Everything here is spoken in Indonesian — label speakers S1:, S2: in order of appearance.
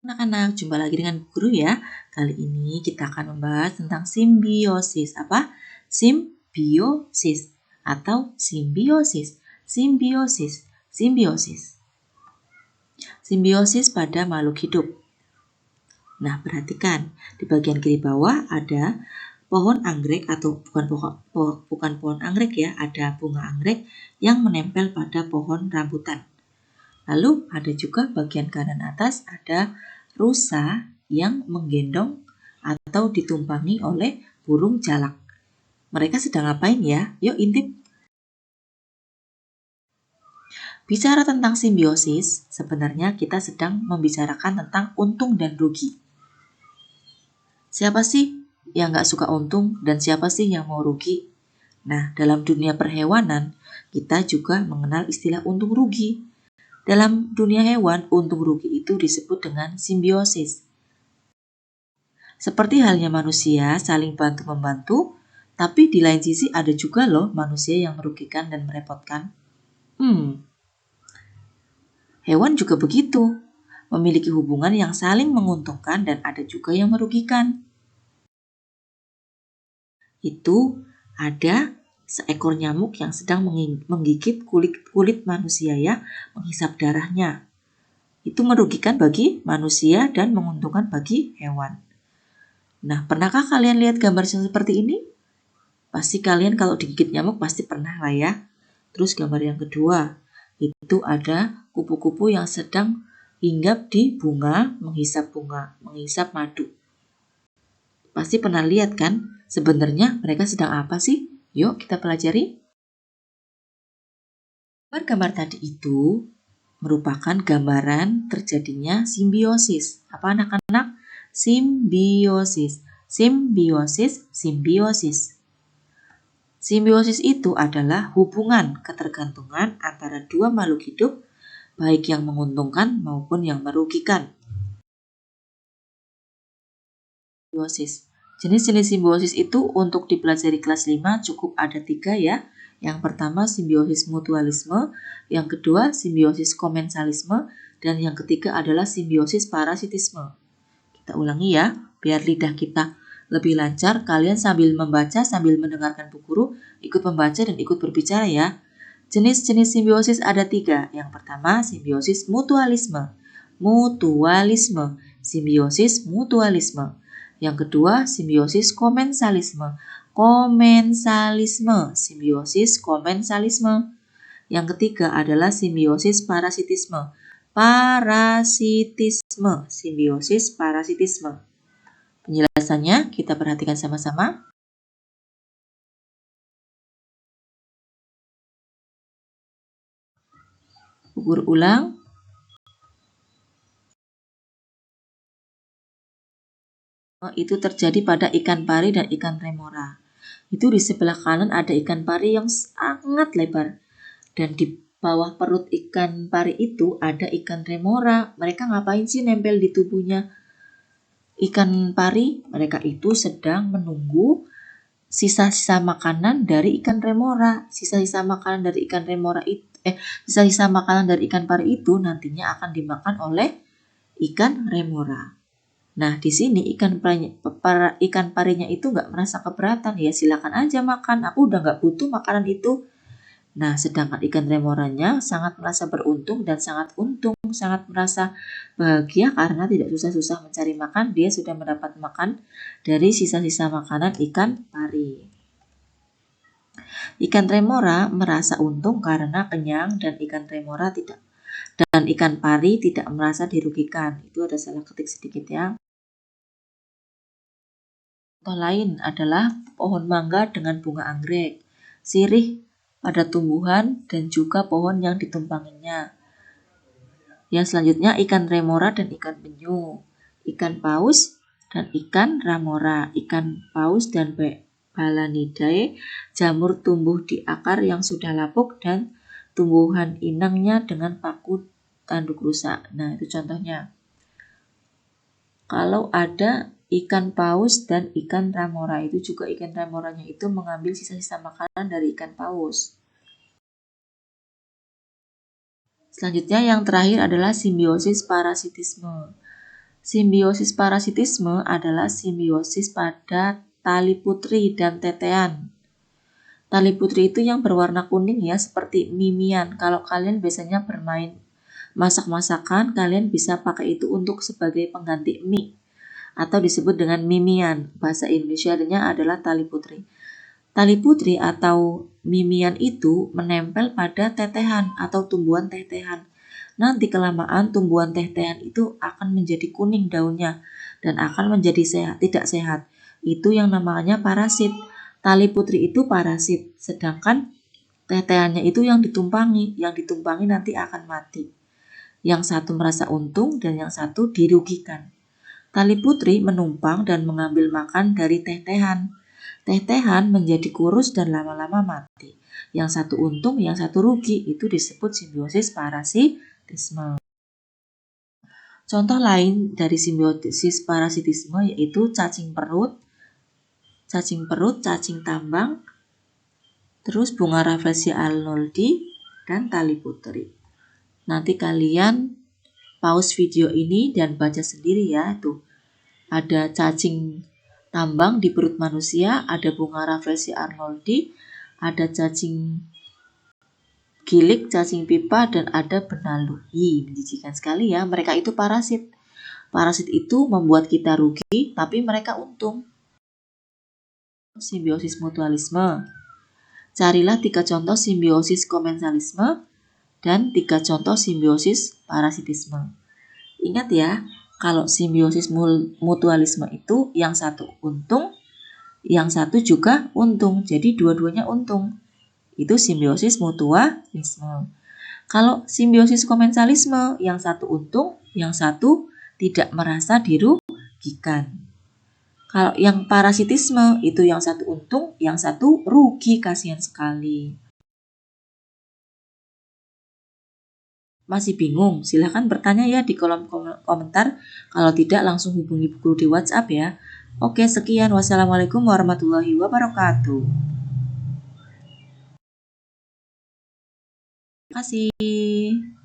S1: Anak-anak, jumpa lagi dengan Bu Guru ya. Kali ini kita akan membahas tentang simbiosis. Apa? Simbiosis atau simbiosis. Simbiosis. Simbiosis. Simbiosis pada makhluk hidup. Nah, perhatikan. Di bagian kiri bawah ada pohon anggrek atau bukan pohon anggrek ya, ada bunga anggrek yang menempel pada pohon rambutan. Lalu ada juga bagian kanan atas ada rusa yang menggendong atau ditumpangi oleh burung jalak. Mereka sedang ngapain ya? Yuk intip. Bicara tentang simbiosis, sebenarnya kita sedang membicarakan tentang untung dan rugi. Siapa sih yang nggak suka untung dan siapa sih yang mau rugi? Nah, dalam dunia perhewanan, kita juga mengenal istilah untung rugi. Dalam dunia hewan, untung rugi itu disebut dengan simbiosis. Seperti halnya manusia saling bantu-membantu, tapi di lain sisi ada juga loh manusia yang merugikan dan merepotkan. Hewan juga begitu, memiliki hubungan yang saling menguntungkan dan ada juga yang merugikan. Itu ada seekor nyamuk yang sedang menggigit kulit manusia ya, menghisap darahnya. Itu merugikan bagi manusia dan menguntungkan bagi hewan. Nah, pernahkah kalian lihat gambar seperti ini? Pasti kalian kalau digigit nyamuk pasti pernah lah ya. Terus gambar yang kedua, itu ada kupu-kupu yang sedang hinggap di bunga, menghisap madu. Pasti pernah lihat kan? Sebenarnya mereka sedang apa sih? Yuk kita pelajari. Gambar tadi itu merupakan gambaran terjadinya simbiosis. Apa anak-anak? Simbiosis. Simbiosis, simbiosis. Simbiosis itu adalah hubungan ketergantungan antara dua makhluk hidup, baik yang menguntungkan maupun yang merugikan. Simbiosis. Jenis-jenis simbiosis itu untuk dipelajari kelas 5 cukup ada 3 ya. Yang pertama simbiosis mutualisme, yang kedua simbiosis komensalisme, dan yang ketiga adalah simbiosis parasitisme. Kita ulangi ya, biar lidah kita lebih lancar. Kalian sambil membaca, sambil mendengarkan Bu Guru, ikut membaca dan ikut berbicara ya. Jenis-jenis simbiosis ada 3. Yang pertama simbiosis mutualisme. Mutualisme, simbiosis mutualisme. Yang kedua, simbiosis komensalisme. Komensalisme, simbiosis komensalisme. Yang ketiga adalah simbiosis parasitisme. Parasitisme, simbiosis parasitisme. Penjelasannya kita perhatikan sama-sama. Guru ulang. Itu terjadi pada ikan pari dan ikan remora. Itu di sebelah kanan ada ikan pari yang sangat lebar. Dan di bawah perut ikan pari itu ada ikan remora. Mereka ngapain sih nempel di tubuhnya ikan pari? Mereka itu sedang menunggu sisa-sisa makanan dari ikan remora. Sisa-sisa makanan dari ikan remora itu sisa-sisa makanan dari ikan pari itu nantinya akan dimakan oleh ikan remora. Nah, di sini ikan parinya itu nggak merasa keberatan, ya silakan aja makan, aku udah nggak butuh makanan itu. Nah, sedangkan ikan remoranya sangat merasa beruntung dan sangat merasa bahagia karena tidak susah-susah mencari makan, dia sudah mendapat makan dari sisa-sisa makanan ikan pari. Ikan remora merasa untung karena kenyang dan ikan pari tidak merasa dirugikan. Itu ada salah ketik sedikit ya. Contoh lain adalah pohon mangga dengan bunga anggrek, sirih pada tumbuhan dan juga pohon yang ditumpanginya. Yang selanjutnya ikan remora dan ikan penyu, ikan paus dan ikan ramora, ikan paus dan balanidae, jamur tumbuh di akar yang sudah lapuk dan tumbuhan inangnya dengan paku tanduk rusak. Nah, itu contohnya. Kalau ada ikan paus dan ikan ramora, itu juga ikan ramoranya itu mengambil sisa-sisa makanan dari ikan paus. Selanjutnya yang terakhir adalah simbiosis parasitisme. Simbiosis parasitisme adalah simbiosis pada tali putri dan tetean. Tali putri itu yang berwarna kuning ya, seperti mimian. Kalau kalian biasanya bermain masak-masakan, kalian bisa pakai itu untuk sebagai pengganti mie atau disebut dengan mimian. Bahasa Indonesianya adalah tali putri. Tali putri atau mimian itu menempel pada tetehan atau tumbuhan tetehan. Nanti kelamaan tumbuhan tetehan itu akan menjadi kuning daunnya dan akan menjadi tidak sehat. Itu yang namanya parasit. Tali putri itu parasit, sedangkan teteannya itu yang ditumpangi nanti akan mati. Yang satu merasa untung dan yang satu dirugikan. Tali putri menumpang dan mengambil makan dari tetehan. Tetehan menjadi kurus dan lama-lama mati. Yang satu untung, yang satu rugi. Itu disebut simbiosis parasitisme. Contoh lain dari simbiosis parasitisme yaitu cacing perut, cacing tambang, terus bunga Rafflesia arnoldi, dan tali putri. Nanti kalian pause video ini dan baca sendiri ya. Tuh, ada cacing tambang di perut manusia, ada bunga Rafflesia arnoldi, ada cacing gilik, cacing pipa, dan ada benalu. Menjijikan sekali ya. Mereka itu parasit. Parasit itu membuat kita rugi, tapi mereka untung. Simbiosis mutualisme. Carilah 3 contoh simbiosis komensalisme dan 3 contoh simbiosis parasitisme. Ingat ya, kalau simbiosis mutualisme itu yang satu untung, yang satu juga untung. Jadi dua-duanya untung. Itu simbiosis mutualisme. Kalau simbiosis komensalisme, yang satu untung, yang satu tidak merasa dirugikan. Kalau yang parasitisme itu yang satu untung, yang satu rugi, kasihan sekali. Masih bingung? Silahkan bertanya ya di kolom komentar. Kalau tidak langsung hubungi Bu Guru di WhatsApp ya. Oke, sekian. Wassalamualaikum warahmatullahi wabarakatuh. Terima kasih.